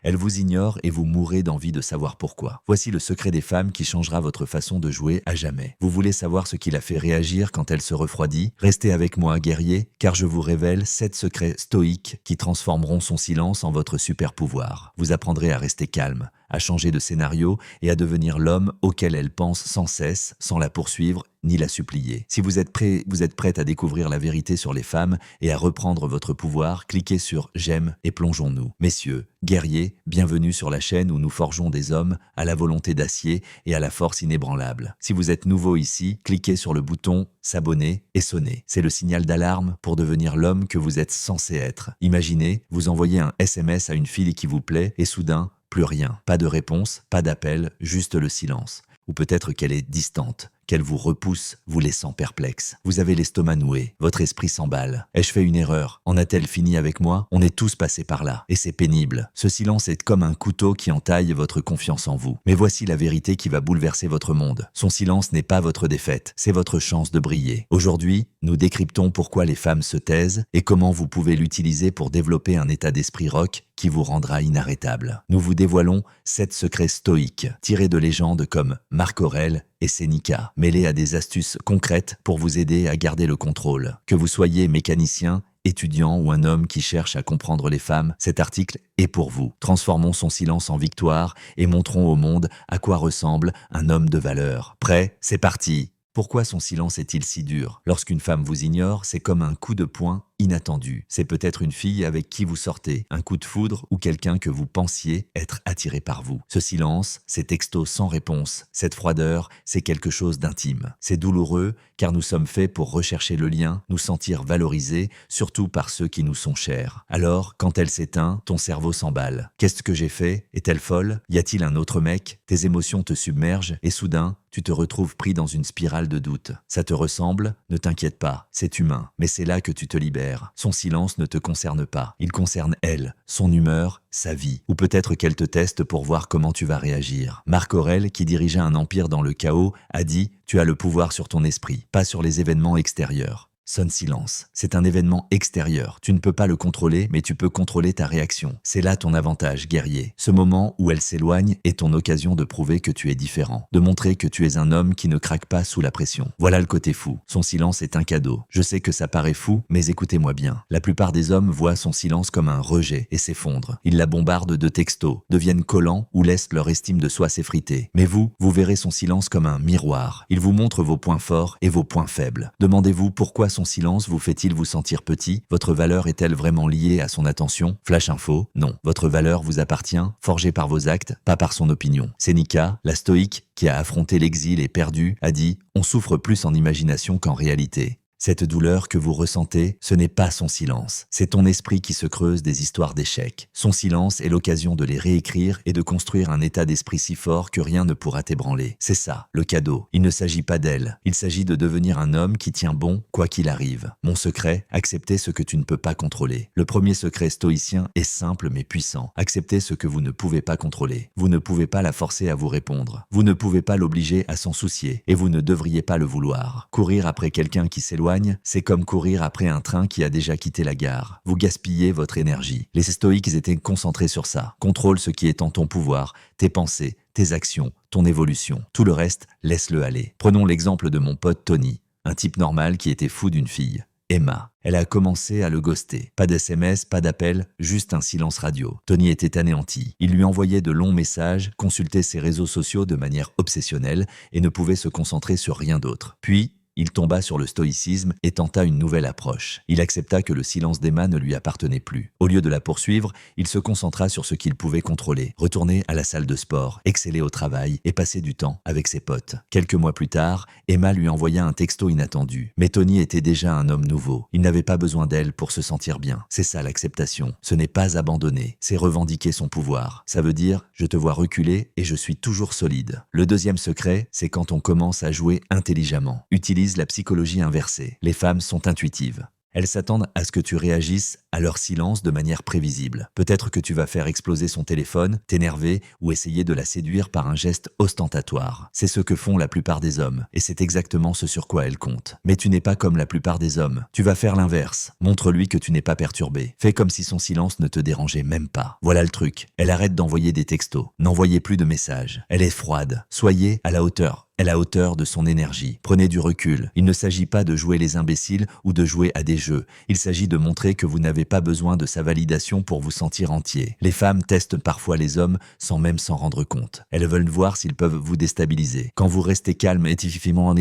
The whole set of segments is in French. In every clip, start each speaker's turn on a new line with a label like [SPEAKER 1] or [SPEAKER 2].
[SPEAKER 1] Elles vous ignorent et vous mourrez d'envie de savoir pourquoi. Voici le secret des femmes qui changera votre façon de jouer à jamais. Vous voulez savoir ce qui la fait réagir quand elle se refroidit? Restez avec moi, guerrier, car je vous révèle 7 secrets stoïques qui transformeront son silence en votre super pouvoir. Vous apprendrez à rester calme, à changer de scénario et à devenir l'homme auquel elle pense sans cesse, sans la poursuivre ni la supplier. Si vous êtes prête à découvrir la vérité sur les femmes et à reprendre votre pouvoir, cliquez sur j'aime et plongeons-nous. Messieurs, guerriers, bienvenue sur la chaîne où nous forgeons des hommes à la volonté d'acier et à la force inébranlable. Si vous êtes nouveau ici, cliquez sur le bouton s'abonner et sonnez. C'est le signal d'alarme pour devenir l'homme que vous êtes censé être. Imaginez, vous envoyez un SMS à une fille qui vous plaît et soudain, plus rien. Pas de réponse, pas d'appel, juste le silence. Ou peut-être qu'elle est distante, qu'elle vous repousse, vous laissant perplexe. Vous avez l'estomac noué, votre esprit s'emballe. Ai-je fait une erreur? En a-t-elle fini avec moi? On est tous passés par là, et c'est pénible. Ce silence est comme un couteau qui entaille votre confiance en vous. Mais voici la vérité qui va bouleverser votre monde. Son silence n'est pas votre défaite, c'est votre chance de briller. Aujourd'hui, nous décryptons pourquoi les femmes se taisent et comment vous pouvez l'utiliser pour développer un état d'esprit rock qui vous rendra inarrêtable. Nous vous dévoilons 7 secrets stoïques, tirés de légendes comme Marc Aurèle et Sénéca, mêlés à des astuces concrètes pour vous aider à garder le contrôle. Que vous soyez mécanicien, étudiant ou un homme qui cherche à comprendre les femmes, cet article est pour vous. Transformons son silence en victoire et montrons au monde à quoi ressemble un homme de valeur. Prêt? C'est parti! Pourquoi son silence est-il si dur? Lorsqu'une femme vous ignore, c'est comme un coup de poing inattendu. C'est peut-être une fille avec qui vous sortez, un coup de foudre ou quelqu'un que vous pensiez être attiré par vous. Ce silence, ces textos sans réponse, cette froideur, c'est quelque chose d'intime. C'est douloureux car nous sommes faits pour rechercher le lien, nous sentir valorisés, surtout par ceux qui nous sont chers. Alors, quand elle s'éteint, ton cerveau s'emballe. Qu'est-ce que j'ai fait? Est-elle folle? Y a-t-il un autre mec? Tes émotions te submergent et soudain, tu te retrouves pris dans une spirale de doute. Ça te ressemble? Ne t'inquiète pas, c'est humain. Mais c'est là que tu te libères. Son silence ne te concerne pas. Il concerne elle, son humeur, sa vie. Ou peut-être qu'elle te teste pour voir comment tu vas réagir. Marc Aurèle, qui dirigeait un empire dans le chaos, a dit « Tu as le pouvoir sur ton esprit, pas sur les événements extérieurs ». Sonne silence. C'est un événement extérieur. Tu ne peux pas le contrôler, mais tu peux contrôler ta réaction. C'est là ton avantage, guerrier. Ce moment où elle s'éloigne est ton occasion de prouver que tu es différent, de montrer que tu es un homme qui ne craque pas sous la pression. Voilà le côté fou. Son silence est un cadeau. Je sais que ça paraît fou, mais écoutez-moi bien. La plupart des hommes voient son silence comme un rejet et s'effondrent. Ils la bombardent de textos, deviennent collants ou laissent leur estime de soi s'effriter. Mais vous verrez son silence comme un miroir. Il vous montre vos points forts et vos points faibles. Demandez-vous pourquoi son silence vous fait-il vous sentir petit? Votre valeur est-elle vraiment liée à son attention? Flash info, non. Votre valeur vous appartient, forgée par vos actes, pas par son opinion. Sénéca, la stoïque, qui a affronté l'exil et perdu, a dit « On souffre plus en imagination qu'en réalité ». Cette douleur que vous ressentez, ce n'est pas son silence. C'est ton esprit qui se creuse des histoires d'échecs. Son silence est l'occasion de les réécrire et de construire un état d'esprit si fort que rien ne pourra t'ébranler. C'est ça, le cadeau. Il ne s'agit pas d'elle. Il s'agit de devenir un homme qui tient bon quoi qu'il arrive. Mon secret, accepter ce que tu ne peux pas contrôler. Le premier secret stoïcien est simple mais puissant. Accepter ce que vous ne pouvez pas contrôler. Vous ne pouvez pas la forcer à vous répondre. Vous ne pouvez pas l'obliger à s'en soucier. Et vous ne devriez pas le vouloir. Courir après quelqu'un qui s'éloigne, c'est comme courir après un train qui a déjà quitté la gare. Vous gaspillez votre énergie. Les stoïques étaient concentrés sur ça. Contrôle ce qui est en ton pouvoir, tes pensées, tes actions, ton évolution. Tout le reste, laisse-le aller. Prenons l'exemple de mon pote Tony, un type normal qui était fou d'une fille. Emma. Elle a commencé à le ghoster. Pas d'SMS, pas d'appel, juste un silence radio. Tony était anéanti. Il lui envoyait de longs messages, consultait ses réseaux sociaux de manière obsessionnelle et ne pouvait se concentrer sur rien d'autre. Puis, il tomba sur le stoïcisme et tenta une nouvelle approche. Il accepta que le silence d'Emma ne lui appartenait plus. Au lieu de la poursuivre, il se concentra sur ce qu'il pouvait contrôler. Retourner à la salle de sport, exceller au travail et passer du temps avec ses potes. Quelques mois plus tard, Emma lui envoya un texto inattendu. Mais Tony était déjà un homme nouveau. Il n'avait pas besoin d'elle pour se sentir bien. C'est ça l'acceptation. Ce n'est pas abandonner, c'est revendiquer son pouvoir. Ça veut dire, je te vois reculer et je suis toujours solide. Le deuxième secret, c'est quand on commence à jouer intelligemment. Utilise la psychologie inversée. Les femmes sont intuitives. Elles s'attendent à ce que tu réagisses à leur silence de manière prévisible. Peut-être que tu vas faire exploser son téléphone, t'énerver ou essayer de la séduire par un geste ostentatoire. C'est ce que font la plupart des hommes, et c'est exactement ce sur quoi elles comptent. Mais tu n'es pas comme la plupart des hommes. Tu vas faire l'inverse. Montre-lui que tu n'es pas perturbé. Fais comme si son silence ne te dérangeait même pas. Voilà le truc. Elle arrête d'envoyer des textos. N'envoyez plus de messages. Elle est froide. Soyez à la hauteur. Elle a hauteur de son énergie. Prenez du recul. Il ne s'agit pas de jouer les imbéciles ou de jouer à des jeux. Il s'agit de montrer que vous n'avez pas besoin de sa validation pour vous sentir entier. Les femmes testent parfois les hommes sans même s'en rendre compte. Elles veulent voir s'ils peuvent vous déstabiliser. Quand vous restez calme et difficilement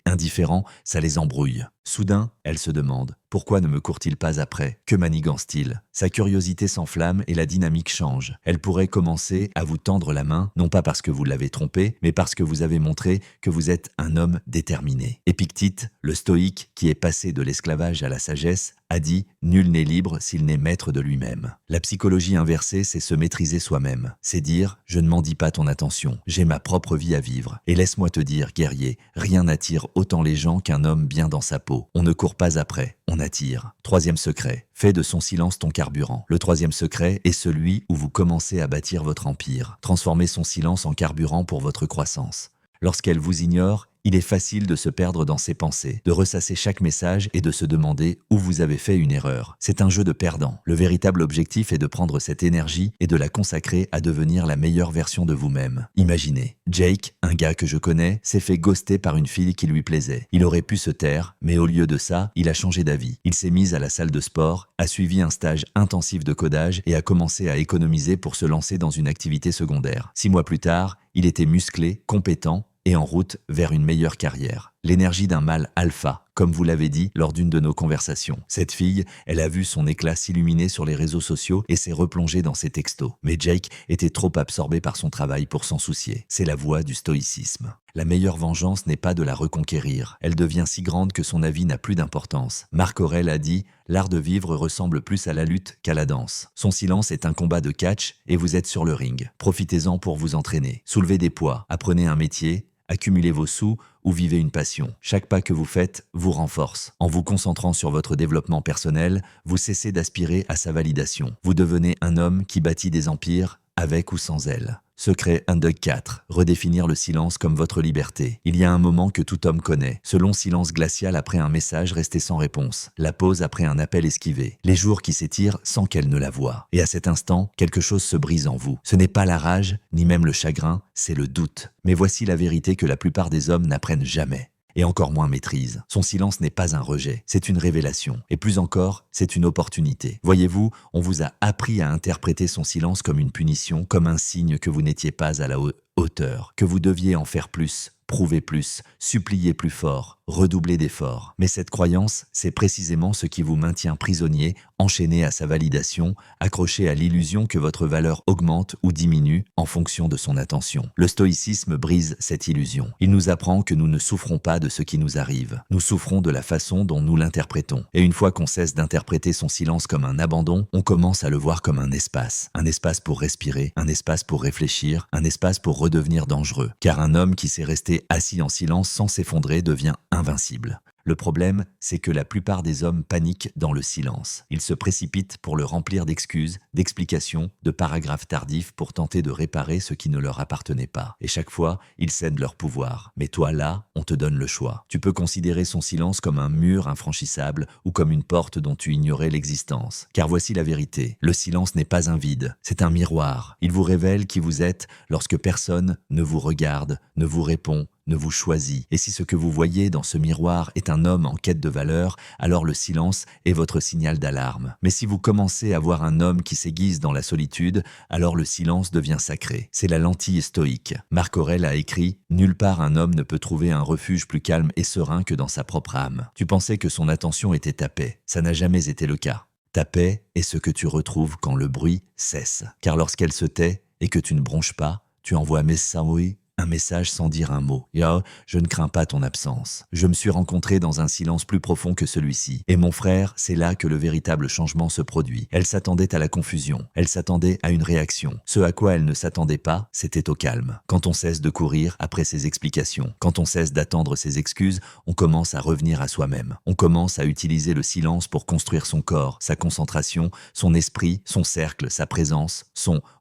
[SPEAKER 1] indifférent, ça les embrouille. Soudain, elle se demande « Pourquoi ne me court-il pas après ? Que manigance-t-il » Sa curiosité s'enflamme et la dynamique change. Elle pourrait commencer à vous tendre la main, non pas parce que vous l'avez trompé, mais parce que vous avez montré que vous êtes un homme déterminé. Épictète, le stoïque qui est passé de l'esclavage à la sagesse, a dit « Nul n'est libre s'il n'est maître de lui-même ». La psychologie inversée, c'est se maîtriser soi-même. C'est dire « Je ne m'en dis pas ton attention, j'ai ma propre vie à vivre. Et laisse-moi te dire, guerrier, rien n'attire autant les gens qu'un homme bien dans sa peau. On ne court pas après, on attire. » Troisième secret, fais de son silence ton carburant. Le troisième secret est celui où vous commencez à bâtir votre empire. Transformez son silence en carburant pour votre croissance. Lorsqu'elle vous ignore, il est facile de se perdre dans ses pensées, de ressasser chaque message et de se demander où vous avez fait une erreur. C'est un jeu de perdant. Le véritable objectif est de prendre cette énergie et de la consacrer à devenir la meilleure version de vous-même. Imaginez, Jake, un gars que je connais, s'est fait ghoster par une fille qui lui plaisait. Il aurait pu se taire, mais au lieu de ça, il a changé d'avis. Il s'est mis à la salle de sport, a suivi un stage intensif de codage et a commencé à économiser pour se lancer dans une activité secondaire. 6 mois plus tard, il était musclé, compétent, et en route vers une meilleure carrière. L'énergie d'un mâle alpha, comme vous l'avez dit lors d'une de nos conversations. Cette fille, elle a vu son éclat s'illuminer sur les réseaux sociaux et s'est replongée dans ses textos. Mais Jake était trop absorbé par son travail pour s'en soucier. C'est la voie du stoïcisme. La meilleure vengeance n'est pas de la reconquérir. Elle devient si grande que son avis n'a plus d'importance. Marc Aurèle a dit « L'art de vivre ressemble plus à la lutte qu'à la danse. Son silence est un combat de catch et vous êtes sur le ring. Profitez-en pour vous entraîner. Soulevez des poids, apprenez un métier, accumulez vos sous ou vivez une passion. Chaque pas que vous faites vous renforce. En vous concentrant sur votre développement personnel, vous cessez d'aspirer à sa validation. Vous devenez un homme qui bâtit des empires avec ou sans elle. Secret 4. Redéfinir le silence comme votre liberté. Il y a un moment que tout homme connaît. Ce long silence glacial après un message resté sans réponse. La pause après un appel esquivé. Les jours qui s'étirent sans qu'elle ne la voie. Et à cet instant, quelque chose se brise en vous. Ce n'est pas la rage, ni même le chagrin, c'est le doute. Mais voici la vérité que la plupart des hommes n'apprennent jamais. Et encore moins maîtrise. Son silence n'est pas un rejet, c'est une révélation. Et plus encore, c'est une opportunité. Voyez-vous, on vous a appris à interpréter son silence comme une punition, comme un signe que vous n'étiez pas à la hauteur, que vous deviez en faire plus, prouver plus, supplier plus fort, redoubler d'efforts. Mais cette croyance, c'est précisément ce qui vous maintient prisonnier, enchaîné à sa validation, accroché à l'illusion que votre valeur augmente ou diminue en fonction de son attention. Le stoïcisme brise cette illusion. Il nous apprend que nous ne souffrons pas de ce qui nous arrive. Nous souffrons de la façon dont nous l'interprétons. Et une fois qu'on cesse d'interpréter son silence comme un abandon, on commence à le voir comme un espace. Un espace pour respirer, un espace pour réfléchir, un espace pour redevenir dangereux. Car un homme qui s'est resté assis en silence sans s'effondrer devient invincible. Le problème, c'est que la plupart des hommes paniquent dans le silence. Ils se précipitent pour le remplir d'excuses, d'explications, de paragraphes tardifs pour tenter de réparer ce qui ne leur appartenait pas. Et chaque fois, ils cèdent leur pouvoir. Mais toi, là, on te donne le choix. Tu peux considérer son silence comme un mur infranchissable ou comme une porte dont tu ignorais l'existence. Car voici la vérité. Le silence n'est pas un vide, c'est un miroir. Il vous révèle qui vous êtes lorsque personne ne vous regarde, ne vous répond, ne vous choisit. Et si ce que vous voyez dans ce miroir est un homme en quête de valeur, alors le silence est votre signal d'alarme. Mais si vous commencez à voir un homme qui s'aiguise dans la solitude, alors le silence devient sacré. C'est la lentille stoïque. Marc Aurèle a écrit « Nulle part un homme ne peut trouver un refuge plus calme et serein que dans sa propre âme. » Tu pensais que son attention était ta paix. Ça n'a jamais été le cas. Ta paix est ce que tu retrouves quand le bruit cesse. Car lorsqu'elle se tait et que tu ne bronches pas, tu envoies messaoui un message sans dire un mot. Je ne crains pas ton absence. Je me suis rencontré dans un silence plus profond que celui-ci. Et mon frère, c'est là que le véritable changement se produit. Elle s'attendait à la confusion. Elle s'attendait à une réaction. Ce à quoi elle ne s'attendait pas, c'était au calme. Quand on cesse de courir après ses explications, quand on cesse d'attendre ses excuses, on commence à revenir à soi-même. On commence à utiliser le silence pour construire son corps, sa concentration, son esprit, son cercle, sa présence,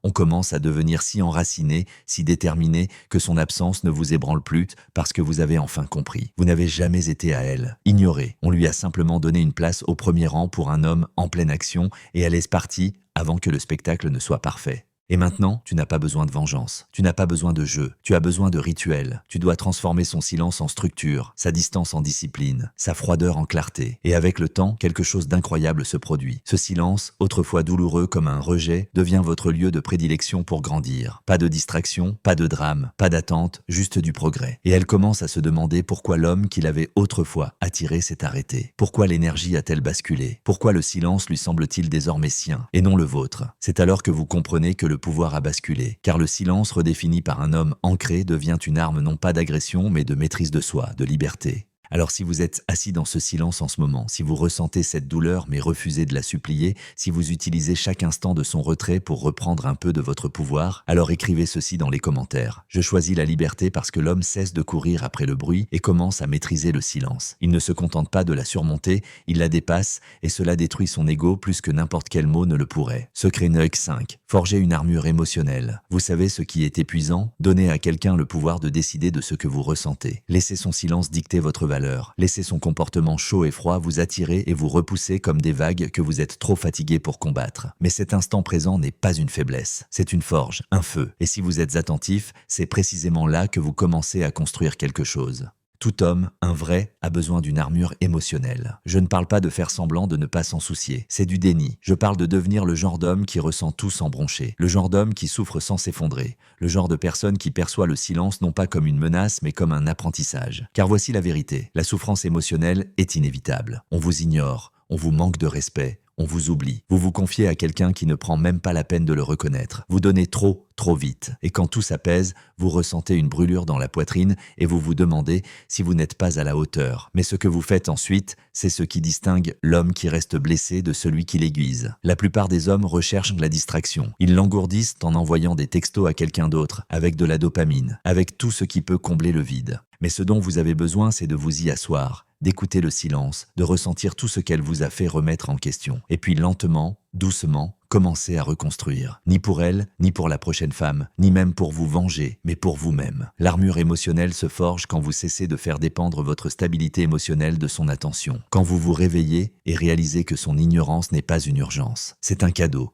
[SPEAKER 1] on commence à devenir si enraciné, si déterminé que son absence ne vous ébranle plus parce que vous avez enfin compris. Vous n'avez jamais été à elle. Ignorée. On lui a simplement donné une place au premier rang pour un homme en pleine action et elle est partie avant que le spectacle ne soit parfait. Et maintenant, tu n'as pas besoin de vengeance, tu n'as pas besoin de jeu, tu as besoin de rituel. Tu dois transformer son silence en structure, sa distance en discipline, sa froideur en clarté. Et avec le temps, quelque chose d'incroyable se produit. Ce silence, autrefois douloureux comme un rejet, devient votre lieu de prédilection pour grandir. Pas de distraction, pas de drame, pas d'attente, juste du progrès. Et elle commence à se demander pourquoi l'homme qui l'avait autrefois attiré s'est arrêté. Pourquoi l'énergie a-t-elle basculé? Pourquoi le silence lui semble-t-il désormais sien et non le vôtre? C'est alors que vous comprenez que le pouvoir a basculé, car le silence redéfini par un homme ancré devient une arme non pas d'agression mais de maîtrise de soi, de liberté. Alors si vous êtes assis dans ce silence en ce moment, si vous ressentez cette douleur mais refusez de la supplier, si vous utilisez chaque instant de son retrait pour reprendre un peu de votre pouvoir, alors écrivez ceci dans les commentaires. Je choisis la liberté parce que l'homme cesse de courir après le bruit et commence à maîtriser le silence. Il ne se contente pas de la surmonter, il la dépasse et cela détruit son ego plus que n'importe quel mot ne le pourrait. Secret Nuke 5. Forger une armure émotionnelle. Vous savez ce qui est épuisant? Donner à quelqu'un le pouvoir de décider de ce que vous ressentez. Laissez son silence dicter votre valeur. Laissez son comportement chaud et froid vous attirer et vous repousser comme des vagues que vous êtes trop fatigué pour combattre. Mais cet instant présent n'est pas une faiblesse, c'est une forge, un feu. Et si vous êtes attentif, c'est précisément là que vous commencez à construire quelque chose. Tout homme, un vrai, a besoin d'une armure émotionnelle. Je ne parle pas de faire semblant de ne pas s'en soucier. C'est du déni. Je parle de devenir le genre d'homme qui ressent tout sans broncher. Le genre d'homme qui souffre sans s'effondrer. Le genre de personne qui perçoit le silence non pas comme une menace mais comme un apprentissage. Car voici la vérité. La souffrance émotionnelle est inévitable. On vous ignore. On vous manque de respect. On vous oublie. Vous vous confiez à quelqu'un qui ne prend même pas la peine de le reconnaître. Vous donnez trop vite. Et quand tout s'apaise, vous ressentez une brûlure dans la poitrine et vous vous demandez si vous n'êtes pas à la hauteur. Mais ce que vous faites ensuite, c'est ce qui distingue l'homme qui reste blessé de celui qui l'aiguise. La plupart des hommes recherchent la distraction. Ils l'engourdissent en envoyant des textos à quelqu'un d'autre, avec de la dopamine, avec tout ce qui peut combler le vide. Mais ce dont vous avez besoin, c'est de vous y asseoir, d'écouter le silence, de ressentir tout ce qu'elle vous a fait remettre en question. Et puis lentement, doucement, commencez à reconstruire. Ni pour elle, ni pour la prochaine femme, ni même pour vous venger, mais pour vous-même. L'armure émotionnelle se forge quand vous cessez de faire dépendre votre stabilité émotionnelle de son attention. Quand vous vous réveillez et réalisez que son ignorance n'est pas une urgence. C'est un cadeau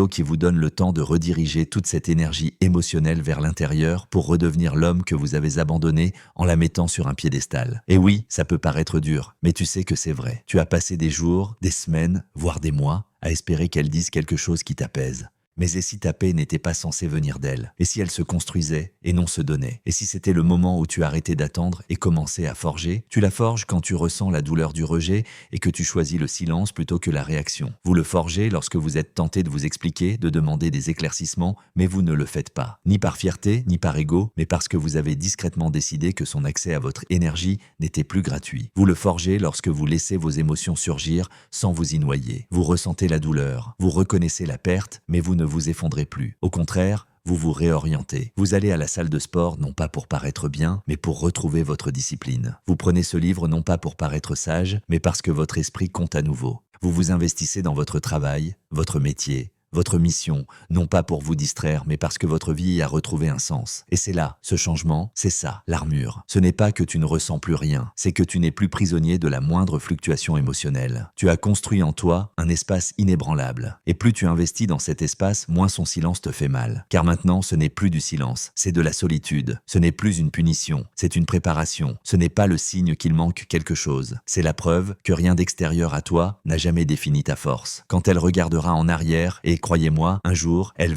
[SPEAKER 1] qui vous donne le temps de rediriger toute cette énergie émotionnelle vers l'intérieur pour redevenir l'homme que vous avez abandonné en la mettant sur un piédestal. Et oui, ça peut paraître dur, mais tu sais que c'est vrai. Tu as passé des jours, des semaines, voire des mois, à espérer qu'elle dise quelque chose qui t'apaise. Mais et si ta paix n'était pas censée venir d'elle? Et si elle se construisait et non se donnait? Et si c'était le moment où tu arrêtais d'attendre et commençais à forger? Tu la forges quand tu ressens la douleur du rejet et que tu choisis le silence plutôt que la réaction. Vous le forgez lorsque vous êtes tenté de vous expliquer, de demander des éclaircissements, mais vous ne le faites pas. Ni par fierté, ni par ego, mais parce que vous avez discrètement décidé que son accès à votre énergie n'était plus gratuit. Vous le forgez lorsque vous laissez vos émotions surgir sans vous y noyer. Vous ressentez la douleur, vous reconnaissez la perte, mais vous ne vous effondrez plus. Au contraire, vous vous réorientez. Vous allez à la salle de sport non pas pour paraître bien, mais pour retrouver votre discipline. Vous prenez ce livre non pas pour paraître sage, mais parce que votre esprit compte à nouveau. Vous vous investissez dans votre travail, votre métier, votre mission, non pas pour vous distraire, mais parce que votre vie y a retrouvé un sens. Et c'est là, ce changement, c'est ça, l'armure. Ce n'est pas que tu ne ressens plus rien, c'est que tu n'es plus prisonnier de la moindre fluctuation émotionnelle. Tu as construit en toi un espace inébranlable. Et plus tu investis dans cet espace, moins son silence te fait mal. Car maintenant, ce n'est plus du silence, c'est de la solitude. Ce n'est plus une punition, c'est une préparation. Ce n'est pas le signe qu'il manque quelque chose. C'est la preuve que rien d'extérieur à toi n'a jamais défini ta force. Quand elle regardera en arrière et croyez-moi, un jour, elle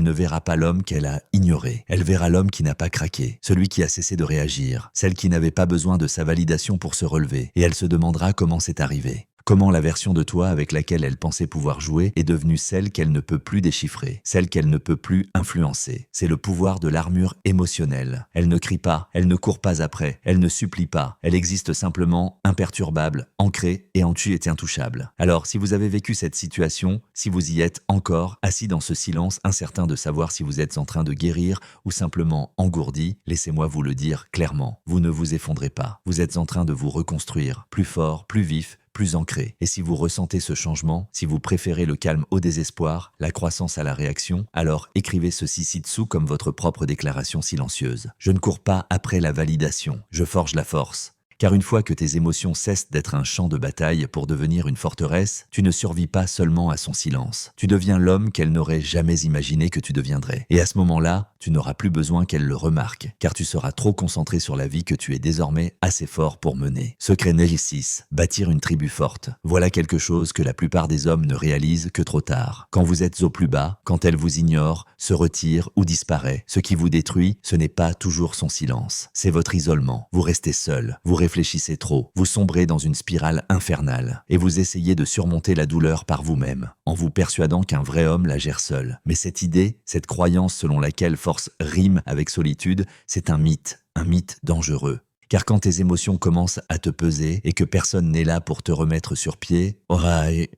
[SPEAKER 1] ne verra pas l'homme qu'elle a ignoré. Elle verra l'homme qui n'a pas craqué, celui qui a cessé de réagir, celle qui n'avait pas besoin de sa validation pour se relever. Et elle se demandera comment c'est arrivé. Comment la version de toi avec laquelle elle pensait pouvoir jouer est devenue celle qu'elle ne peut plus déchiffrer, celle qu'elle ne peut plus influencer. C'est le pouvoir de l'armure émotionnelle. Elle ne crie pas, elle ne court pas après, elle ne supplie pas. Elle existe simplement, imperturbable, ancrée et intouchable. Alors, si vous avez vécu cette situation, si vous y êtes encore, assis dans ce silence, incertain de savoir si vous êtes en train de guérir ou simplement engourdi, laissez-moi vous le dire clairement. Vous ne vous effondrez pas. Vous êtes en train de vous reconstruire, plus fort, plus vif, plus ancré. Et si vous ressentez ce changement, si vous préférez le calme au désespoir, la croissance à la réaction, alors écrivez ceci ci-dessous comme votre propre déclaration silencieuse. Je ne cours pas après la validation, je forge la force. Car une fois que tes émotions cessent d'être un champ de bataille pour devenir une forteresse, tu ne survis pas seulement à son silence. Tu deviens l'homme qu'elle n'aurait jamais imaginé que tu deviendrais. Et à ce moment-là, tu n'auras plus besoin qu'elle le remarque, car tu seras trop concentré sur la vie que tu es désormais assez fort pour mener. Secret numéro 6. Bâtir une tribu forte. Voilà quelque chose que la plupart des hommes ne réalisent que trop tard. Quand vous êtes au plus bas, quand elle vous ignore, se retire ou disparaît, ce qui vous détruit, ce n'est pas toujours son silence. C'est votre isolement. Vous restez seul. Vous réfléchissez trop, vous sombrez dans une spirale infernale et vous essayez de surmonter la douleur par vous-même, en vous persuadant qu'un vrai homme la gère seul. Mais cette idée, cette croyance selon laquelle force rime avec solitude, c'est un mythe dangereux. Car quand tes émotions commencent à te peser et que personne n'est là pour te remettre sur pied,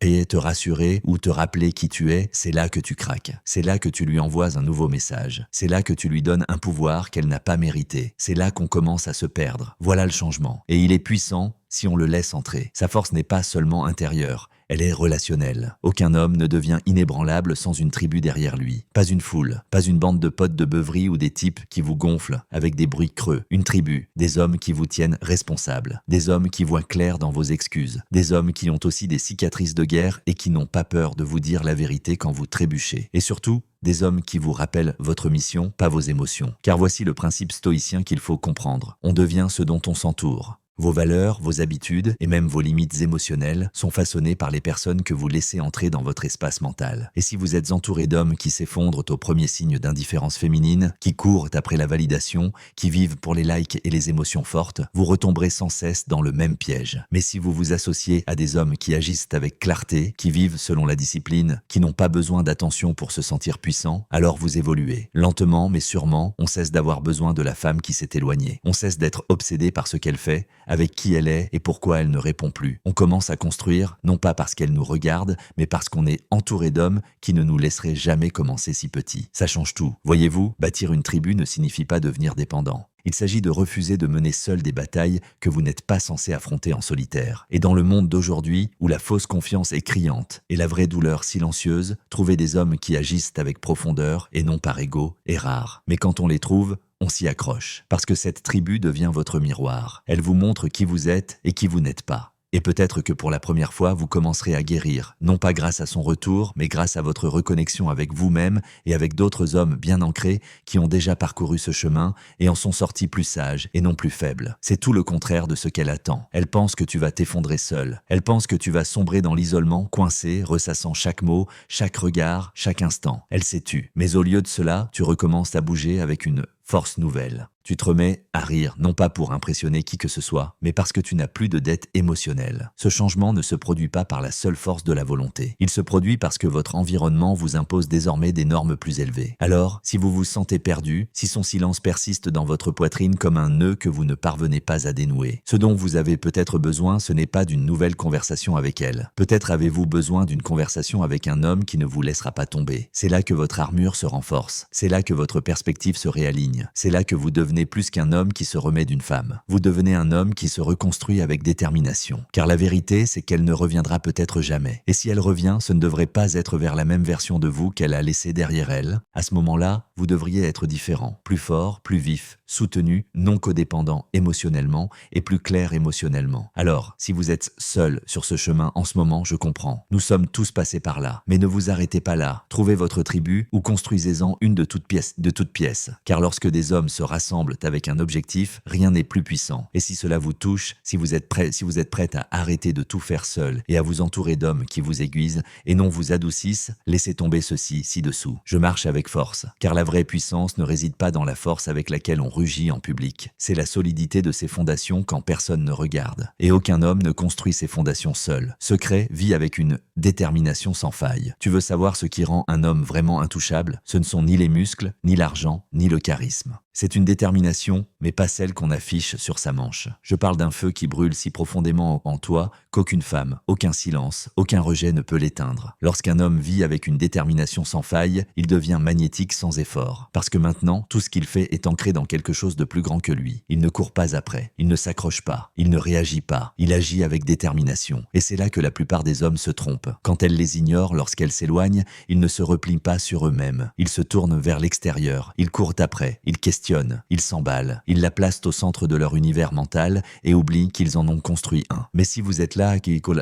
[SPEAKER 1] et te rassurer ou te rappeler qui tu es, c'est là que tu craques. C'est là que tu lui envoies un nouveau message. C'est là que tu lui donnes un pouvoir qu'elle n'a pas mérité. C'est là qu'on commence à se perdre. Voilà le changement. Et il est puissant si on le laisse entrer. Sa force n'est pas seulement intérieure, elle est relationnelle. Aucun homme ne devient inébranlable sans une tribu derrière lui. Pas une foule, pas une bande de potes de beuverie ou des types qui vous gonflent avec des bruits creux. Une tribu, des hommes qui vous tiennent responsables, des hommes qui voient clair dans vos excuses, des hommes qui ont aussi des cicatrices de guerre et qui n'ont pas peur de vous dire la vérité quand vous trébuchez. Et surtout, des hommes qui vous rappellent votre mission, pas vos émotions. Car voici le principe stoïcien qu'il faut comprendre. On devient ce dont on s'entoure. Vos valeurs, vos habitudes et même vos limites émotionnelles sont façonnées par les personnes que vous laissez entrer dans votre espace mental. Et si vous êtes entouré d'hommes qui s'effondrent au premier signe d'indifférence féminine, qui courent après la validation, qui vivent pour les likes et les émotions fortes, vous retomberez sans cesse dans le même piège. Mais si vous vous associez à des hommes qui agissent avec clarté, qui vivent selon la discipline, qui n'ont pas besoin d'attention pour se sentir puissants, alors vous évoluez. Lentement mais sûrement, on cesse d'avoir besoin de la femme qui s'est éloignée. On cesse d'être obsédé par ce qu'elle fait, avec qui elle est et pourquoi elle ne répond plus. On commence à construire, non pas parce qu'elle nous regarde, mais parce qu'on est entouré d'hommes qui ne nous laisseraient jamais commencer si petits. Ça change tout. Voyez-vous, bâtir une tribu ne signifie pas devenir dépendant. Il s'agit de refuser de mener seul des batailles que vous n'êtes pas censé affronter en solitaire. Et dans le monde d'aujourd'hui, où la fausse confiance est criante et la vraie douleur silencieuse, trouver des hommes qui agissent avec profondeur et non par ego est rare. Mais quand on les trouve, on s'y accroche, parce que cette tribu devient votre miroir. Elle vous montre qui vous êtes et qui vous n'êtes pas. Et peut-être que pour la première fois, vous commencerez à guérir, non pas grâce à son retour, mais grâce à votre reconnexion avec vous-même et avec d'autres hommes bien ancrés qui ont déjà parcouru ce chemin et en sont sortis plus sages et non plus faibles. C'est tout le contraire de ce qu'elle attend. Elle pense que tu vas t'effondrer seul. Elle pense que tu vas sombrer dans l'isolement, coincé, ressassant chaque mot, chaque regard, chaque instant. Elle s'est tue. Mais au lieu de cela, tu recommences à bouger avec une force nouvelle. Tu te remets à rire, non pas pour impressionner qui que ce soit, mais parce que tu n'as plus de dette émotionnelle. Ce changement ne se produit pas par la seule force de la volonté. Il se produit parce que votre environnement vous impose désormais des normes plus élevées. Alors, si vous vous sentez perdu, si son silence persiste dans votre poitrine comme un nœud que vous ne parvenez pas à dénouer, ce dont vous avez peut-être besoin, ce n'est pas d'une nouvelle conversation avec elle. Peut-être avez-vous besoin d'une conversation avec un homme qui ne vous laissera pas tomber. C'est là que votre armure se renforce. C'est là que votre perspective se réaligne. C'est là que vous devenez plus qu'un homme qui se remet d'une femme. Vous devenez un homme qui se reconstruit avec détermination. Car la vérité, c'est qu'elle ne reviendra peut-être jamais. Et si elle revient, ce ne devrait pas être vers la même version de vous qu'elle a laissée derrière elle. À ce moment-là, vous devriez être différent, plus fort, plus vif, soutenu, non codépendant émotionnellement et plus clair émotionnellement. Alors, si vous êtes seul sur ce chemin en ce moment, je comprends. Nous sommes tous passés par là. Mais ne vous arrêtez pas là. Trouvez votre tribu ou construisez-en une de toutes pièces. Car lorsque des hommes se rassemblent avec un objectif, rien n'est plus puissant. Et si cela vous touche, si vous êtes prête à arrêter de tout faire seul et à vous entourer d'hommes qui vous aiguisent et non vous adoucissent, laissez tomber ceci ci-dessous. Je marche avec force, car la vraie puissance ne réside pas dans la force avec laquelle on rugit en public. C'est la solidité de ses fondations quand personne ne regarde. Et aucun homme ne construit ses fondations seul. Secret vit avec une détermination sans faille. Tu veux savoir ce qui rend un homme vraiment intouchable? Ce ne sont ni les muscles, ni l'argent, ni le charisme. C'est une détermination, mais pas celle qu'on affiche sur sa manche. Je parle d'un feu qui brûle si profondément en toi qu'aucune femme, aucun silence, aucun rejet ne peut l'éteindre. Lorsqu'un homme vit avec une détermination sans faille, il devient magnétique sans effort. Parce que maintenant, tout ce qu'il fait est ancré dans quelque chose de plus grand que lui. Il ne court pas après, il ne s'accroche pas, il ne réagit pas, il agit avec détermination. Et c'est là que la plupart des hommes se trompent. Quand elles les ignorent, lorsqu'elles s'éloignent, ils ne se replient pas sur eux-mêmes. Ils se tournent vers l'extérieur, ils courent après, ils questionnent, ils s'emballent, ils la placent au centre de leur univers mental et oublient qu'ils en ont construit un. Mais si vous êtes là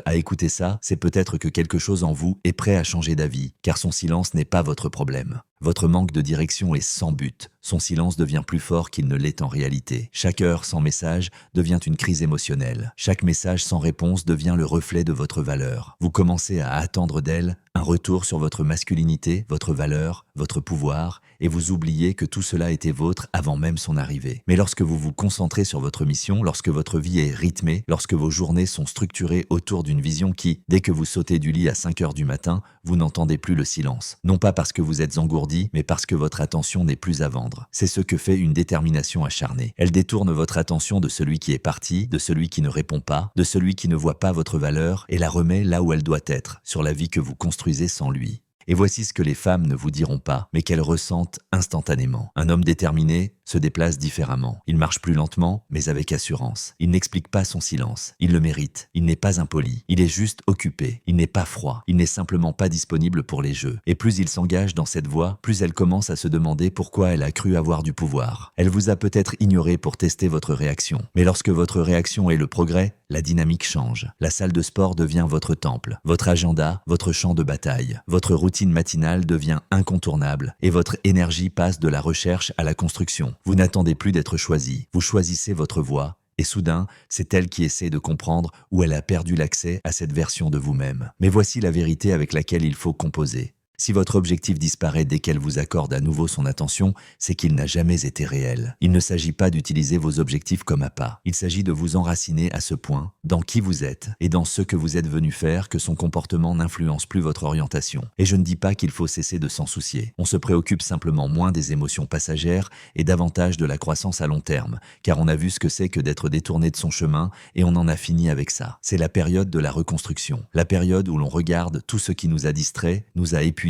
[SPEAKER 1] à écouter ça, c'est peut-être que quelque chose en vous est prêt à changer d'avis, car son silence n'est pas votre problème. Votre manque de direction est sans but. Son silence devient plus fort qu'il ne l'est en réalité. Chaque heure sans message devient une crise émotionnelle. Chaque message sans réponse devient le reflet de votre valeur. Vous commencez à attendre d'elle un retour sur votre masculinité, votre valeur, votre pouvoir, et vous oubliez que tout cela était vôtre avant même son arrivée. Mais lorsque vous vous concentrez sur votre mission, lorsque votre vie est rythmée, lorsque vos journées sont structurées autour d'une vision qui, dès que vous sautez du lit à 5 heures du matin, vous n'entendez plus le silence. Non pas parce que vous êtes engourdi, mais parce que votre attention n'est plus à vendre. C'est ce que fait une détermination acharnée. Elle détourne votre attention de celui qui est parti, de celui qui ne répond pas, de celui qui ne voit pas votre valeur, et la remet là où elle doit être, sur la vie que vous construisez sans lui. Et voici ce que les femmes ne vous diront pas, mais qu'elles ressentent instantanément. Un homme déterminé se déplace différemment. Il marche plus lentement, mais avec assurance. Il n'explique pas son silence. Il le mérite. Il n'est pas impoli. Il est juste occupé. Il n'est pas froid. Il n'est simplement pas disponible pour les jeux. Et plus il s'engage dans cette voie, plus elle commence à se demander pourquoi elle a cru avoir du pouvoir. Elle vous a peut-être ignoré pour tester votre réaction. Mais lorsque votre réaction est le progrès, la dynamique change. La salle de sport devient votre temple, votre agenda, votre champ de bataille. Votre routine matinale devient incontournable et votre énergie passe de la recherche à la construction. Vous n'attendez plus d'être choisi, vous choisissez votre voie. Et soudain, c'est elle qui essaie de comprendre où elle a perdu l'accès à cette version de vous-même. Mais voici la vérité avec laquelle il faut composer. Si votre objectif disparaît dès qu'elle vous accorde à nouveau son attention, c'est qu'il n'a jamais été réel. Il ne s'agit pas d'utiliser vos objectifs comme appât. Il s'agit de vous enraciner à ce point, dans qui vous êtes et dans ce que vous êtes venu faire, que son comportement n'influence plus votre orientation. Et je ne dis pas qu'il faut cesser de s'en soucier. On se préoccupe simplement moins des émotions passagères et davantage de la croissance à long terme, car on a vu ce que c'est que d'être détourné de son chemin et on en a fini avec ça. C'est la période de la reconstruction, la période où l'on regarde tout ce qui nous a distrait, nous a épuisés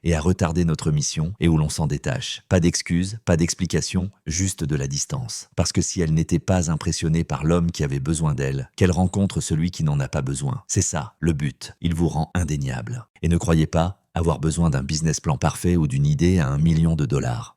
[SPEAKER 1] et à retarder notre mission et où l'on s'en détache. Pas d'excuses, pas d'explications, juste de la distance. Parce que si elle n'était pas impressionnée par l'homme qui avait besoin d'elle, qu'elle rencontre celui qui n'en a pas besoin. C'est ça, le but. Il vous rend indéniable. Et ne croyez pas avoir besoin d'un business plan parfait ou d'une idée à $1 million.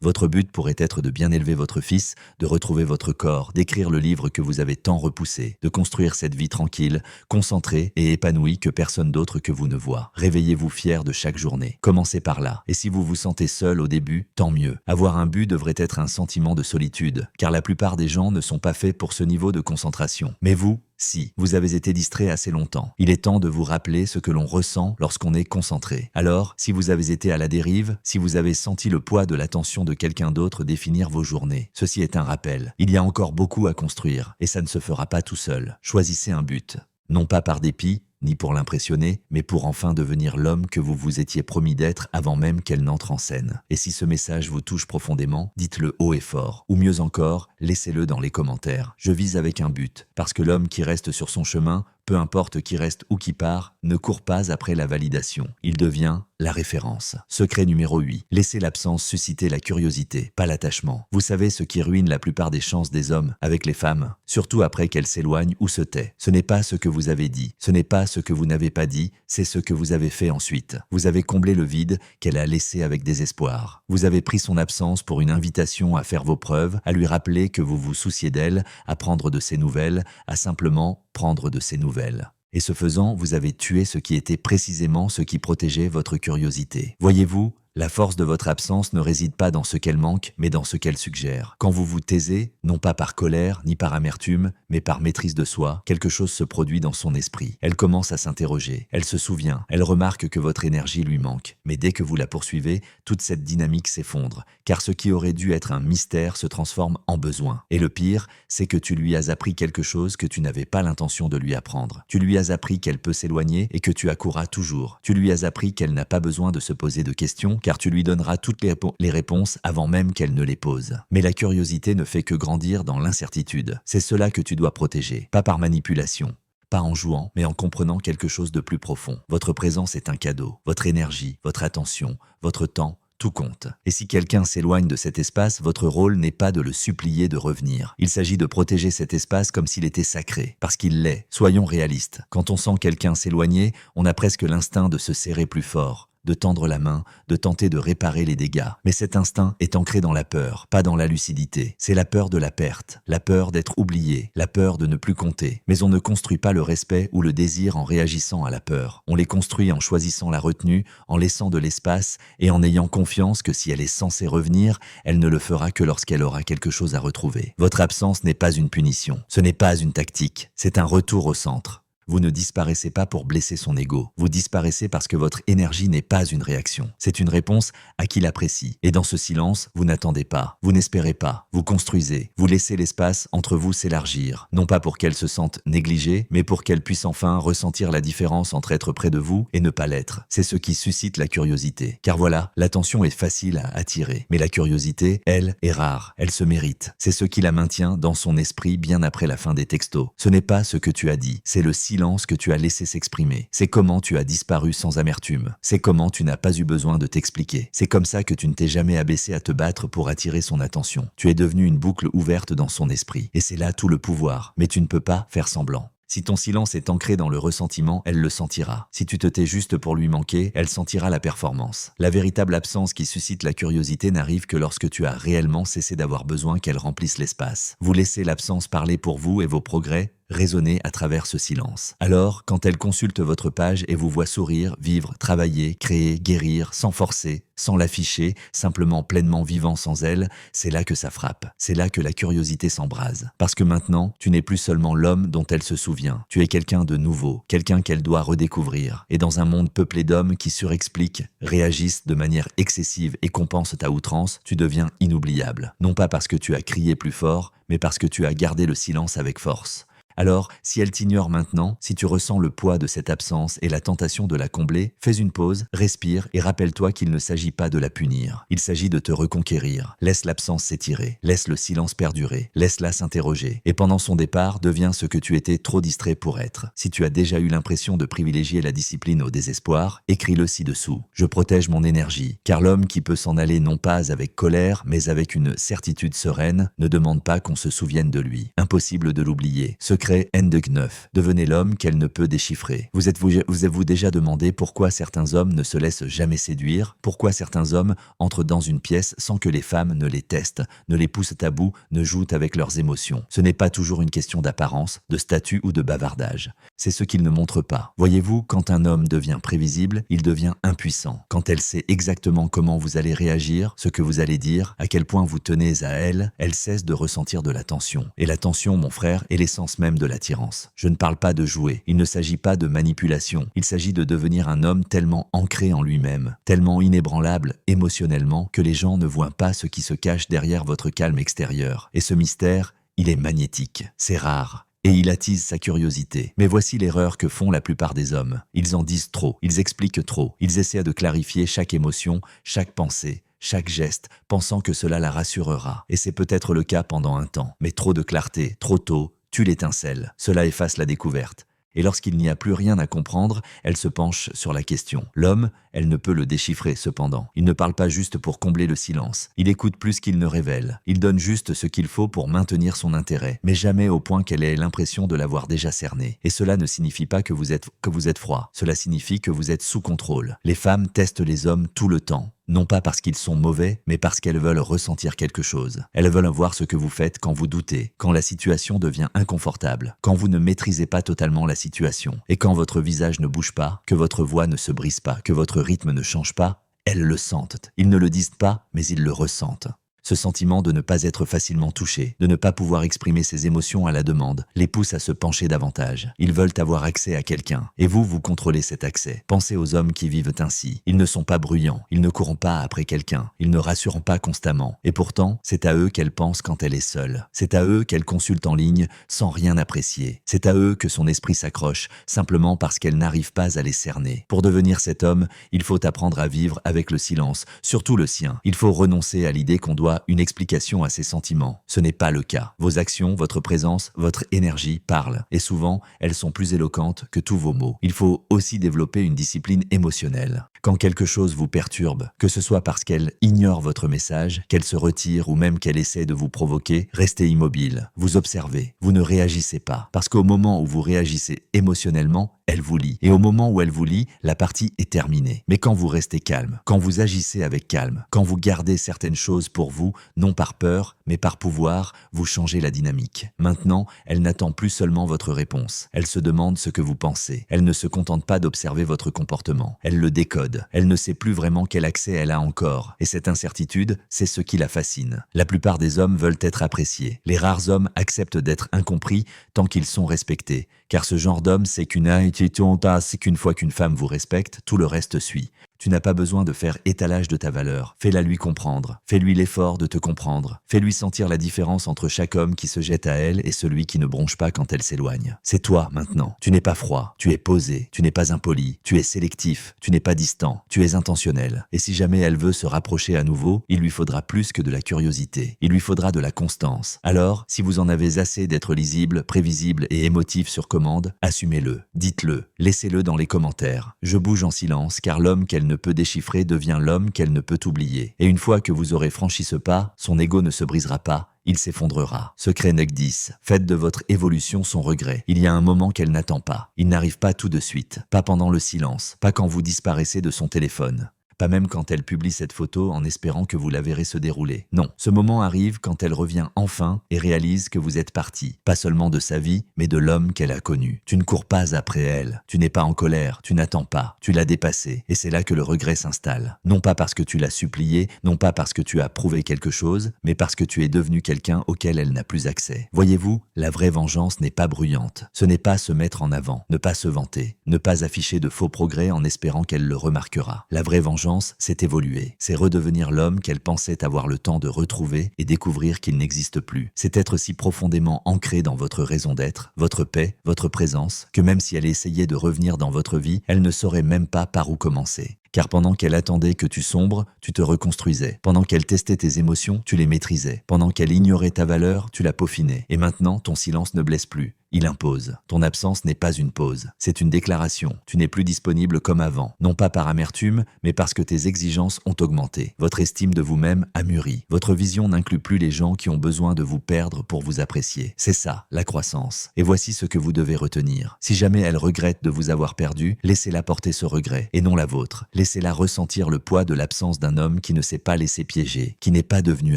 [SPEAKER 1] Votre but pourrait être de bien élever votre fils, de retrouver votre corps, d'écrire le livre que vous avez tant repoussé, de construire cette vie tranquille, concentrée et épanouie que personne d'autre que vous ne voit. Réveillez-vous fier de chaque journée. Commencez par là. Et si vous vous sentez seul au début, tant mieux. Avoir un but devrait être un sentiment de solitude, car la plupart des gens ne sont pas faits pour ce niveau de concentration. Mais vous, si vous avez été distrait assez longtemps, il est temps de vous rappeler ce que l'on ressent lorsqu'on est concentré. Alors, si vous avez été à la dérive, si vous avez senti le poids de l'attention de quelqu'un d'autre définir vos journées, ceci est un rappel. Il y a encore beaucoup à construire et ça ne se fera pas tout seul. Choisissez un but, non pas par dépit, ni pour l'impressionner, mais pour enfin devenir l'homme que vous vous étiez promis d'être avant même qu'elle n'entre en scène. Et si ce message vous touche profondément, dites-le haut et fort. Ou mieux encore, laissez-le dans les commentaires. Je vise avec un but, parce que l'homme qui reste sur son chemin, peu importe qui reste ou qui part, ne court pas après la validation. Il devient la référence. Secret numéro 8. Laissez l'absence susciter la curiosité, pas l'attachement. Vous savez ce qui ruine la plupart des chances des hommes avec les femmes, surtout après qu'elles s'éloignent ou se taient. Ce n'est pas ce que vous avez dit, ce n'est pas ce que vous n'avez pas dit, c'est ce que vous avez fait ensuite. Vous avez comblé le vide qu'elle a laissé avec désespoir. Vous avez pris son absence pour une invitation à faire vos preuves, à lui rappeler que vous vous souciez d'elle, à prendre de ses nouvelles, à simplement prendre de ses nouvelles. Et ce faisant, vous avez tué ce qui était précisément ce qui protégeait votre curiosité. Voyez-vous, La force de votre absence ne réside pas dans ce qu'elle manque, mais dans ce qu'elle suggère. Quand vous vous taisez, non pas par colère ni par amertume, mais par maîtrise de soi, quelque chose se produit dans son esprit. Elle commence à s'interroger, elle se souvient, elle remarque que votre énergie lui manque. Mais dès que vous la poursuivez, toute cette dynamique s'effondre, car ce qui aurait dû être un mystère se transforme en besoin. Et le pire, c'est que tu lui as appris quelque chose que tu n'avais pas l'intention de lui apprendre. Tu lui as appris qu'elle peut s'éloigner et que tu accourras toujours. Tu lui as appris qu'elle n'a pas besoin de se poser de questions, car tu lui donneras toutes les réponses avant même qu'elle ne les pose. Mais la curiosité ne fait que grandir dans l'incertitude. C'est cela que tu dois protéger, pas par manipulation. Pas en jouant, mais en comprenant quelque chose de plus profond. Votre présence est un cadeau. Votre énergie, votre attention, votre temps, tout compte. Et si quelqu'un s'éloigne de cet espace, votre rôle n'est pas de le supplier de revenir. Il s'agit de protéger cet espace comme s'il était sacré, parce qu'il l'est. Soyons réalistes. Quand on sent quelqu'un s'éloigner, on a presque l'instinct de se serrer plus fort, de tendre la main, de tenter de réparer les dégâts. Mais cet instinct est ancré dans la peur, pas dans la lucidité. C'est la peur de la perte, la peur d'être oublié, la peur de ne plus compter. Mais on ne construit pas le respect ou le désir en réagissant à la peur. On les construit en choisissant la retenue, en laissant de l'espace et en ayant confiance que si elle est censée revenir, elle ne le fera que lorsqu'elle aura quelque chose à retrouver. Votre absence n'est pas une punition, ce n'est pas une tactique, c'est un retour au centre. Vous ne disparaissez pas pour blesser son ego. Vous disparaissez parce que votre énergie n'est pas une réaction. C'est une réponse à qui l'apprécie. Et dans ce silence, vous n'attendez pas. Vous n'espérez pas. Vous construisez. Vous laissez l'espace entre vous s'élargir. Non pas pour qu'elle se sente négligée, mais pour qu'elle puisse enfin ressentir la différence entre être près de vous et ne pas l'être. C'est ce qui suscite la curiosité. Car voilà, l'attention est facile à attirer. Mais la curiosité, elle, est rare. Elle se mérite. C'est ce qui la maintient dans son esprit bien après la fin des textos. Ce n'est pas ce que tu as dit. C'est le silence que tu as laissé s'exprimer. C'est comment tu as disparu sans amertume. C'est comment tu n'as pas eu besoin de t'expliquer. C'est comme ça que tu ne t'es jamais abaissé à te battre pour attirer son attention. Tu es devenu une boucle ouverte dans son esprit. Et c'est là tout le pouvoir. Mais tu ne peux pas faire semblant. Si ton silence est ancré dans le ressentiment, elle le sentira. Si tu te tais juste pour lui manquer, elle sentira la performance. La véritable absence qui suscite la curiosité n'arrive que lorsque tu as réellement cessé d'avoir besoin qu'elle remplisse l'espace. Vous laissez l'absence parler pour vous et vos progrès résonner à travers ce silence. Alors, quand elle consulte votre page et vous voit sourire, vivre, travailler, créer, guérir, sans forcer, sans l'afficher, simplement pleinement vivant sans elle, c'est là que ça frappe. C'est là que la curiosité s'embrase. Parce que maintenant, tu n'es plus seulement l'homme dont elle se souvient. Tu es quelqu'un de nouveau, quelqu'un qu'elle doit redécouvrir. Et dans un monde peuplé d'hommes qui surexpliquent, réagissent de manière excessive et compensent à outrance, tu deviens inoubliable. Non pas parce que tu as crié plus fort, mais parce que tu as gardé le silence avec force. Alors, si elle t'ignore maintenant, si tu ressens le poids de cette absence et la tentation de la combler, fais une pause, respire et rappelle-toi qu'il ne s'agit pas de la punir. Il s'agit de te reconquérir. Laisse l'absence s'étirer, laisse le silence perdurer, laisse-la s'interroger. Et pendant son départ, deviens ce que tu étais trop distrait pour être. Si tu as déjà eu l'impression de privilégier la discipline au désespoir, écris-le ci-dessous. Je protège mon énergie, car l'homme qui peut s'en aller non pas avec colère, mais avec une certitude sereine, ne demande pas qu'on se souvienne de lui. Impossible de l'oublier. Secret N9. Devenez l'homme qu'elle ne peut déchiffrer. Vous êtes-vous déjà demandé pourquoi certains hommes ne se laissent jamais séduire? Pourquoi certains hommes entrent dans une pièce sans que les femmes ne les testent, ne les poussent à bout, ne jouent avec leurs émotions? Ce n'est pas toujours une question d'apparence, de statut ou de bavardage. C'est ce qu'ils ne montrent pas. Voyez-vous, quand un homme devient prévisible, il devient impuissant. Quand elle sait exactement comment vous allez réagir, ce que vous allez dire, à quel point vous tenez à elle, elle cesse de ressentir de la tension. Et la tension, mon frère, est l'essence même de l'attirance. Je ne parle pas de jouer, il ne s'agit pas de manipulation, il s'agit de devenir un homme tellement ancré en lui-même, tellement inébranlable émotionnellement que les gens ne voient pas ce qui se cache derrière votre calme extérieur. Et ce mystère, il est magnétique, c'est rare. Et il attise sa curiosité. Mais voici l'erreur que font la plupart des hommes. Ils en disent trop, ils expliquent trop, ils essaient de clarifier chaque émotion, chaque pensée, chaque geste, pensant que cela la rassurera. Et c'est peut-être le cas pendant un temps. Mais trop de clarté, trop tôt, tue l'étincelle. Cela efface la découverte. Et lorsqu'il n'y a plus rien à comprendre, elle se penche sur la question. L'homme, elle ne peut le déchiffrer cependant. Il ne parle pas juste pour combler le silence. Il écoute plus qu'il ne révèle. Il donne juste ce qu'il faut pour maintenir son intérêt, mais jamais au point qu'elle ait l'impression de l'avoir déjà cerné. Et cela ne signifie pas que vous êtes froid. Cela signifie que vous êtes sous contrôle. Les femmes testent les hommes tout le temps. Non pas parce qu'ils sont mauvais, mais parce qu'elles veulent ressentir quelque chose. Elles veulent voir ce que vous faites quand vous doutez, quand la situation devient inconfortable, quand vous ne maîtrisez pas totalement la situation, et quand votre visage ne bouge pas, que votre voix ne se brise pas, que votre rythme ne change pas. Elles le sentent. Ils ne le disent pas, mais ils le ressentent. Ce sentiment de ne pas être facilement touché, de ne pas pouvoir exprimer ses émotions à la demande, les pousse à se pencher davantage. Ils veulent avoir accès à quelqu'un. Et vous contrôlez cet accès. Pensez aux hommes qui vivent ainsi. Ils ne sont pas bruyants. Ils ne courent pas après quelqu'un. Ils ne rassurent pas constamment. Et pourtant, c'est à eux qu'elle pense quand elle est seule. C'est à eux qu'elle consulte en ligne sans rien apprécier. C'est à eux que son esprit s'accroche, simplement parce qu'elle n'arrive pas à les cerner. Pour devenir cet homme, il faut apprendre à vivre avec le silence, surtout le sien. Il faut renoncer à l'idée qu'on doit une explication à ses sentiments. Ce n'est pas le cas. Vos actions, votre présence, votre énergie parlent. Et souvent, elles sont plus éloquentes que tous vos mots. Il faut aussi développer une discipline émotionnelle. Quand quelque chose vous perturbe, que ce soit parce qu'elle ignore votre message, qu'elle se retire ou même qu'elle essaie de vous provoquer, restez immobile. Vous observez. Vous ne réagissez pas. Parce qu'au moment où vous réagissez émotionnellement, elle vous lit. Et au moment où elle vous lit, la partie est terminée. Mais quand vous restez calme, quand vous agissez avec calme, quand vous gardez certaines choses pour vous, non par peur, mais par pouvoir, vous changez la dynamique. Maintenant, elle n'attend plus seulement votre réponse. Elle se demande ce que vous pensez. Elle ne se contente pas d'observer votre comportement. Elle le décode. Elle ne sait plus vraiment quel accès elle a encore. Et cette incertitude, c'est ce qui la fascine. La plupart des hommes veulent être appréciés. Les rares hommes acceptent d'être incompris tant qu'ils sont respectés. Car ce genre d'homme, c'est qu'une fois qu'une femme vous respecte, tout le reste suit. Tu n'as pas besoin de faire étalage de ta valeur. Fais-la lui comprendre. Fais-lui l'effort de te comprendre. Fais-lui sentir la différence entre chaque homme qui se jette à elle et celui qui ne bronche pas quand elle s'éloigne. C'est toi maintenant. Tu n'es pas froid. Tu es posé. Tu n'es pas impoli. Tu es sélectif. Tu n'es pas distant. Tu es intentionnel. Et si jamais elle veut se rapprocher à nouveau, il lui faudra plus que de la curiosité. Il lui faudra de la constance. Alors, si vous en avez assez d'être lisible, prévisible et émotif sur commande, assumez-le. Dites-le. Laissez-le dans les commentaires. Je bouge en silence car l'homme qu'elle ne peut déchiffrer devient l'homme qu'elle ne peut oublier. Et une fois que vous aurez franchi ce pas, son ego ne se brisera pas, il s'effondrera. Secret Nec 10. Faites de votre évolution son regret. Il y a un moment qu'elle n'attend pas. Il n'arrive pas tout de suite. Pas pendant le silence. Pas quand vous disparaissez de son téléphone. Pas même quand elle publie cette photo en espérant que vous la verrez se dérouler. Non, ce moment arrive quand elle revient enfin et réalise que vous êtes parti. Pas seulement de sa vie, mais de l'homme qu'elle a connu. Tu ne cours pas après elle. Tu n'es pas en colère. Tu n'attends pas. Tu l'as dépassée. Et c'est là que le regret s'installe. Non pas parce que tu l'as supplié, non pas parce que tu as prouvé quelque chose, mais parce que tu es devenu quelqu'un auquel elle n'a plus accès. Voyez-vous, la vraie vengeance n'est pas bruyante. Ce n'est pas se mettre en avant, ne pas se vanter, ne pas afficher de faux progrès en espérant qu'elle le remarquera. La vraie vengeance, c'est évoluer, c'est redevenir l'homme qu'elle pensait avoir le temps de retrouver et découvrir qu'il n'existe plus. C'est être si profondément ancré dans votre raison d'être, votre paix, votre présence, que même si elle essayait de revenir dans votre vie, elle ne saurait même pas par où commencer. Car pendant qu'elle attendait que tu sombres, tu te reconstruisais. Pendant qu'elle testait tes émotions, tu les maîtrisais. Pendant qu'elle ignorait ta valeur, tu la peaufinais. Et maintenant, ton silence ne blesse plus. Il impose. Ton absence n'est pas une pause. C'est une déclaration. Tu n'es plus disponible comme avant. Non pas par amertume, mais parce que tes exigences ont augmenté. Votre estime de vous-même a mûri. Votre vision n'inclut plus les gens qui ont besoin de vous perdre pour vous apprécier. C'est ça, la croissance. Et voici ce que vous devez retenir. Si jamais elle regrette de vous avoir perdu, laissez-la porter ce regret, et non la vôtre. Laissez-la ressentir le poids de l'absence d'un homme qui ne s'est pas laissé piéger, qui n'est pas devenu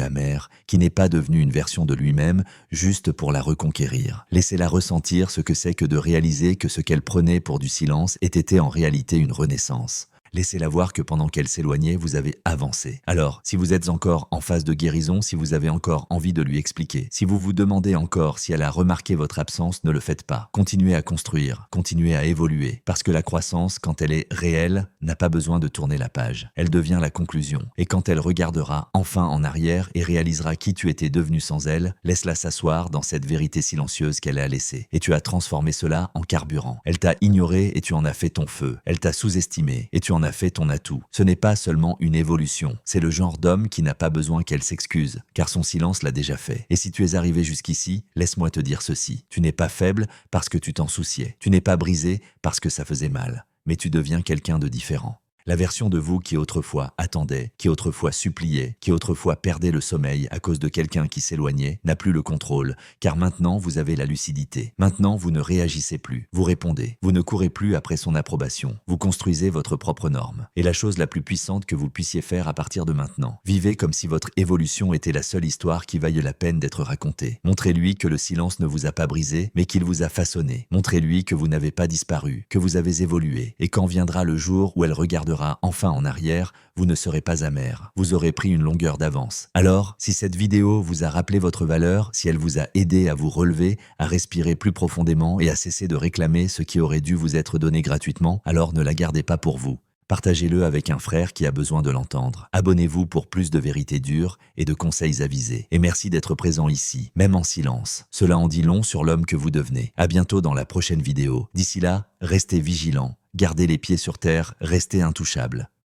[SPEAKER 1] amer, qui n'est pas devenu une version de lui-même, juste pour la reconquérir. Laissez-la ressentir ce que c'est que de réaliser que ce qu'elle prenait pour du silence ait été en réalité une renaissance. Laissez-la voir que pendant qu'elle s'éloignait, vous avez avancé. Alors, si vous êtes encore en phase de guérison, si vous avez encore envie de lui expliquer, si vous vous demandez encore si elle a remarqué votre absence, ne le faites pas. Continuez à construire, continuez à évoluer. Parce que la croissance, quand elle est réelle, n'a pas besoin de tourner la page. Elle devient la conclusion. Et quand elle regardera enfin en arrière et réalisera qui tu étais devenu sans elle, laisse-la s'asseoir dans cette vérité silencieuse qu'elle a laissée. Et tu as transformé cela en carburant. Elle t'a ignoré et tu en as fait ton feu. Elle t'a sous-estimé et tu en as fait ton atout. Ce n'est pas seulement une évolution, c'est le genre d'homme qui n'a pas besoin qu'elle s'excuse, car son silence l'a déjà fait. Et si tu es arrivé jusqu'ici, laisse-moi te dire ceci. Tu n'es pas faible parce que tu t'en souciais. Tu n'es pas brisé parce que ça faisait mal. Mais tu deviens quelqu'un de différent. La version de vous qui autrefois attendait, qui autrefois suppliait, qui autrefois perdait le sommeil à cause de quelqu'un qui s'éloignait, n'a plus le contrôle, car maintenant vous avez la lucidité. Maintenant vous ne réagissez plus, vous répondez, vous ne courez plus après son approbation, vous construisez votre propre norme. Et la chose la plus puissante que vous puissiez faire à partir de maintenant, vivez comme si votre évolution était la seule histoire qui vaille la peine d'être racontée. Montrez-lui que le silence ne vous a pas brisé, mais qu'il vous a façonné. Montrez-lui que vous n'avez pas disparu, que vous avez évolué, et quand viendra le jour où elle regardera reculera enfin en arrière, vous ne serez pas amer. Vous aurez pris une longueur d'avance. Alors, si cette vidéo vous a rappelé votre valeur, si elle vous a aidé à vous relever, à respirer plus profondément et à cesser de réclamer ce qui aurait dû vous être donné gratuitement, alors ne la gardez pas pour vous. Partagez-le avec un frère qui a besoin de l'entendre. Abonnez-vous pour plus de vérités dures et de conseils avisés. Et merci d'être présent ici, même en silence. Cela en dit long sur l'homme que vous devenez. À bientôt dans la prochaine vidéo. D'ici là, restez vigilants, gardez les pieds sur terre, restez intouchables.